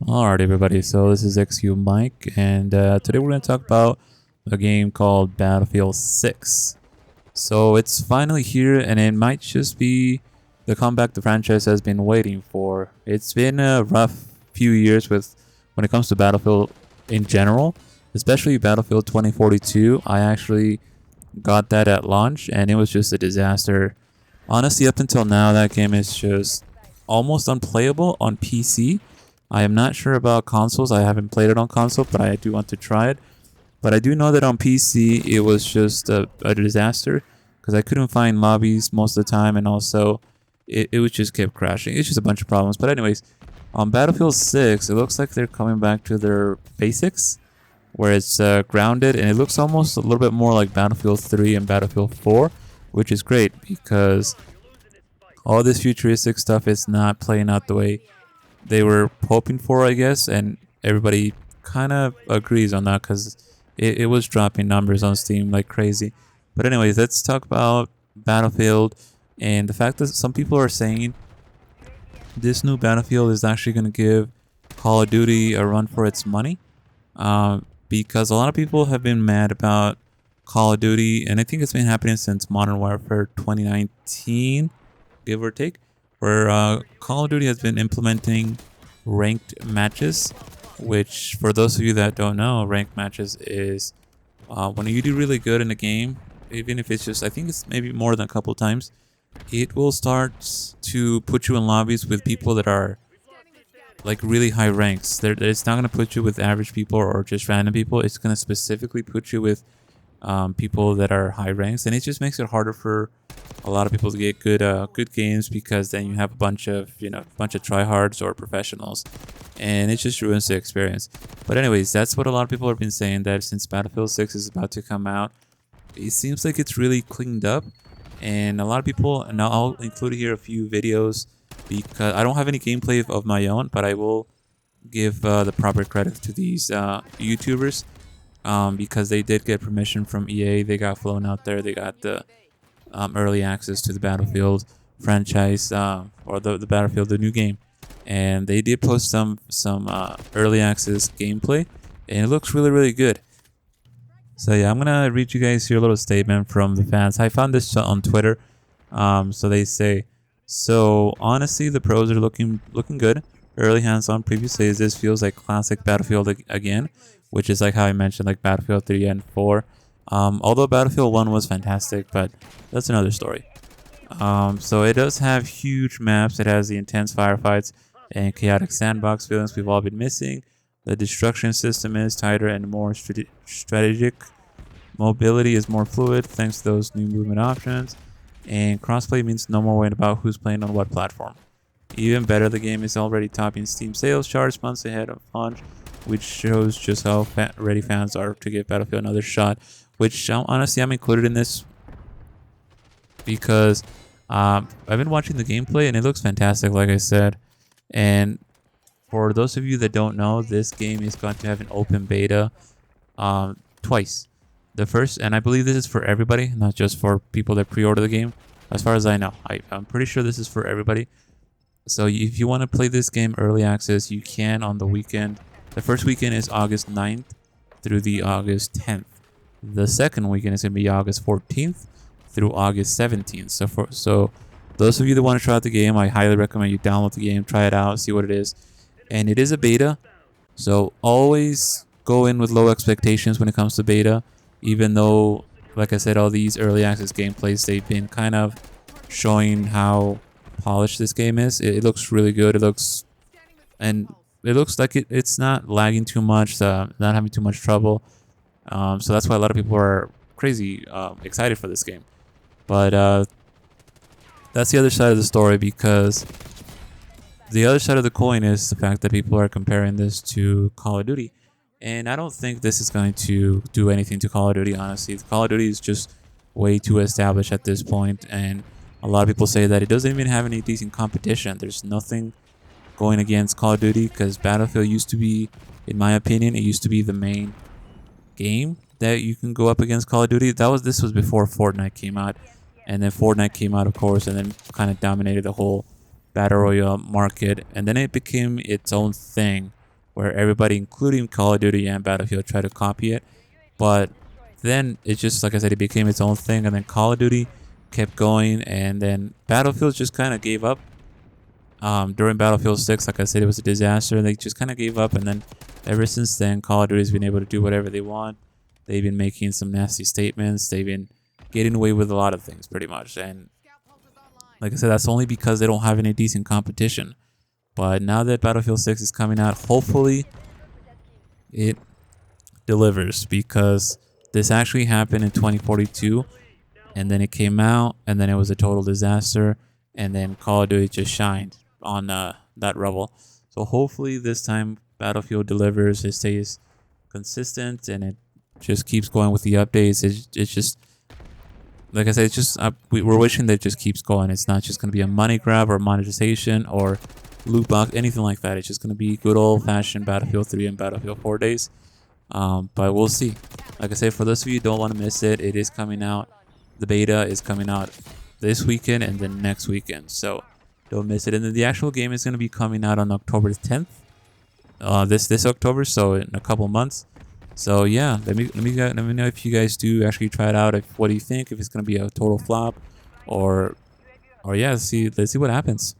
Alright, everybody, so this is xQmike, and today we're going to talk about a game called Battlefield 6. So it's finally here, and it might just be the comeback the franchise has been waiting for. It's been a rough few years when it comes to Battlefield in general, especially Battlefield 2042. I actually got that at launch, and it was just a disaster. Honestly, up until now, that game is just almost unplayable on PC. I am not sure about consoles. I haven't played it on console, but I do want to try it. But I do know that on PC, it was just a disaster because I couldn't find lobbies most of the time, and also it was just kept crashing. It's just a bunch of problems. But anyways, on Battlefield 6, it looks like they're coming back to their basics, where it's grounded, and it looks almost a little bit more like Battlefield 3 and Battlefield 4, which is great because all this futuristic stuff is not playing out the way they were hoping for, I guess, and everybody kind of agrees on that because it was dropping numbers on Steam like crazy. But anyways, let's talk about Battlefield and the fact that some people are saying this new Battlefield is actually going to give Call of Duty a run for its money, because a lot of people have been mad about Call of Duty, and I think it's been happening since Modern Warfare 2019, give or take, where Call of Duty has been implementing ranked matches, which, for those of you that don't know, ranked matches is when you do really good in a game, even if it's just, I think it's maybe more than a couple times, it will start to put you in lobbies with people that are like really high ranks. It's not going to put you with average people or just random people. It's going to specifically put you with people that are high ranks, and it just makes it harder for a lot of people to get good games, because then you have a bunch of tryhards or professionals, and it just ruins the experience. But anyways, that's what a lot of people have been saying, that since Battlefield 6 is about to come out, it seems like it's really cleaned up, and a lot of people, and I'll include here a few videos because I don't have any gameplay of my own, but I will give the proper credit to these YouTubers, because they did get permission from EA. They got flown out there. They got the early access to the Battlefield franchise, or the Battlefield, the new game, and they did post some early access gameplay, and it looks really good. So yeah, I'm gonna read you guys here a little statement from the fans. I found this on Twitter. So they say, so honestly, the pros are looking good. Early hands-on preview says this feels like classic Battlefield again, which is like how I mentioned, like Battlefield 3 and 4. Although Battlefield 1 was fantastic, but that's another story. So it does have huge maps. It has the intense firefights and chaotic sandbox feelings we've all been missing. The destruction system is tighter and more strategic. Mobility is more fluid thanks to those new movement options. And crossplay means no more worrying about who's playing on what platform. Even better, the game is already topping Steam sales charts months ahead of launch, which shows just how ready fans are to give Battlefield another shot. Which, honestly, I'm included in this because I've been watching the gameplay, and it looks fantastic, like I said. And for those of you that don't know, this game is going to have an open beta twice. The first, and I believe this is for everybody, not just for people that pre-order the game, as far as I know. I'm pretty sure this is for everybody. So if you want to play this game early access, you can on the weekend. The first weekend is August 9th through the August 10th. The second weekend is going to be August 14th through August 17th. So those of you that want to try out the game, I highly recommend you download the game, try it out, see what it is. And it is a beta, so always go in with low expectations when it comes to beta, even though, like I said, all these early access gameplays, they've been kind of showing how polished this game is. It looks really good. It looks like it's not lagging too much, not having too much trouble. So that's why a lot of people are crazy excited for this game. But that's the other side of the story, because the other side of the coin is the fact that people are comparing this to Call of Duty. And I don't think this is going to do anything to Call of Duty, honestly. Call of Duty is just way too established at this point, and a lot of people say that it doesn't even have any decent competition. There's nothing going against Call of Duty, because Battlefield used to be, in my opinion, it used to be the main game that you can go up against Call of Duty. This was before Fortnite came out, and then Fortnite came out, of course, and then kind of dominated the whole Battle Royale market, and then it became its own thing where everybody, including Call of Duty and Battlefield, tried to copy it. But then it just, like I said, it became its own thing, and then Call of Duty kept going, and then Battlefield just kind of gave up. During Battlefield 6, like I said, it was a disaster. They just kind of gave up, and then ever since then, Call of Duty has been able to do whatever they want. They've been making some nasty statements. They've been getting away with a lot of things, pretty much. And like I said, that's only because they don't have any decent competition. But now that Battlefield 6 is coming out, hopefully it delivers, because this actually happened in 2042, and then it came out, and then it was a total disaster, and then Call of Duty just shined on that rubble. So hopefully this time Battlefield delivers. It stays consistent, and it just keeps going with the updates. It's just, like I said, it's just we're wishing that it just keeps going. It's not just going to be a money grab or monetization or loot box, anything like that. It's just going to be good old-fashioned Battlefield 3 and Battlefield 4 days. But we'll see. Like I said, for those of you who don't want to miss it, it is coming out. The beta is coming out this weekend and then next weekend, so don't miss it. And then the actual game is going to be coming out on October 10th. This October, so in a couple months. So yeah, let me know if you guys do actually try it out. What do you think? If it's going to be a total flop, or yeah, let's see what happens.